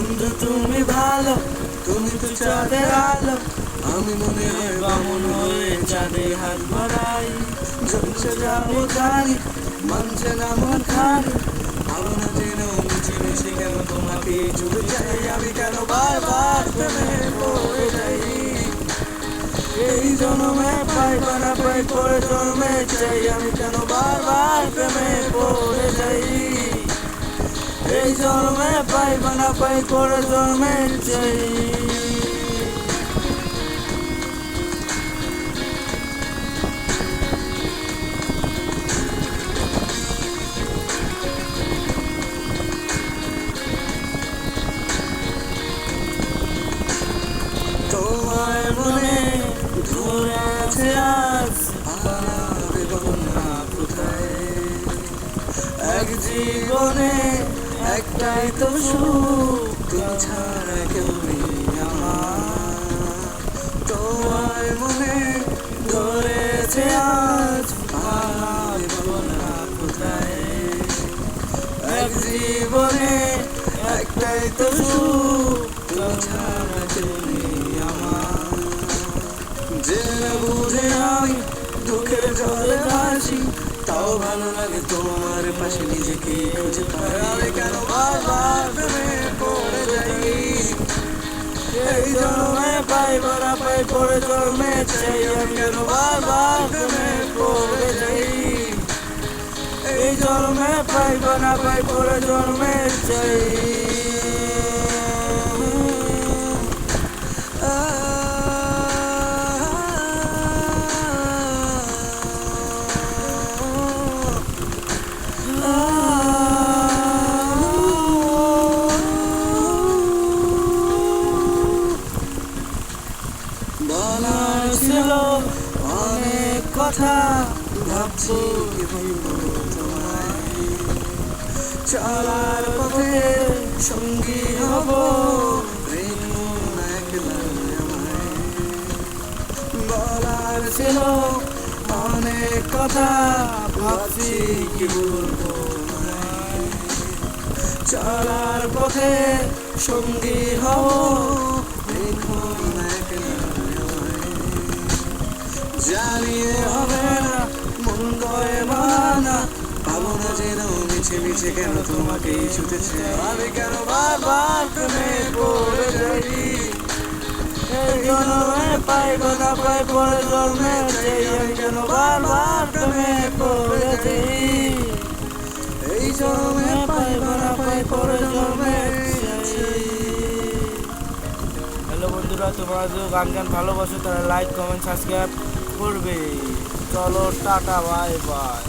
বন্ধু তুমি ভালো, তুমি তো চাঁদের আলো, আমি মনে হয় বামন হয়ে চাঁদে হাত বাড়াই। ঝলসে যাবো জানি, মানছে না মন খানি, ভাবনা যেন মিছে মিশে কেন তোমাকে জুড়ে চাই। আমি কেন বারবার প্রেমে পড়ে যাই, এই জন্মে পাই বা না পাই পরে জন্মে চাই। আমি কেন বারবার প্রেমে পড়ে যাই, এই জন্মে পাই বা না পাই পরে জন্মে চাই। তোমার মনে ধরে আছে আজ আমার বন্যা কোথায়, এক জীবনে একটাই তো সুখ, তুমি ছাড়া কেউ নেই আমার। তোমার মনে ধরেছে আজ আমার বন্যা কোথায়, এক জীবনে একটাই তো সুখ, তুমি ছাড়া কেউ নেই আমার। জেনে বুঝে আমি দুঃখের জলে ভাসি, তাও ভালো লাগে তোমার পাশে নিজেকে খুঁজে পাই। আমি কেন বারবার প্রেমে পড়ে যাই, এই জন্মে পাই বা না পাই পরে জন্মে চাই। আমি কেন বারবার প্রেমে পড়ে যাই, এই জন্মে পাই বা না পাই পরে জন্মে চাই। বলার ছিল অনেক কথা, ভাবছি কি বলবো তোমায়। চলার পথে সঙ্গী হব, রেখো না একলা আমায়। বলার ছিল অনেক কথা, ভাবছি কি বলবো তোমায়। চলার পথে সঙ্গী হব, রেখো না একলা জানিয়ে হবে না মন্দ মানা, পাবো না যেন মিছে মিছে কেন তোমাকে ছুটেছে। আমি কেন বারবার প্রেমে পড়ে যাই, এই জন্মে পাই বা না পাই পরে জন্মে চাই। আমি কেন বারবার প্রেমে পড়ে যাই, এই জন্মে পাই বা না পাই পরে জন্মে চাই। হ্যালো বন্ধুরা, তোমরা যদি গান ভালোবাসো তাহলে লাইক কমেন্ট সাবস্ক্রাইব করবে। চলো টাটা, বাই বাই।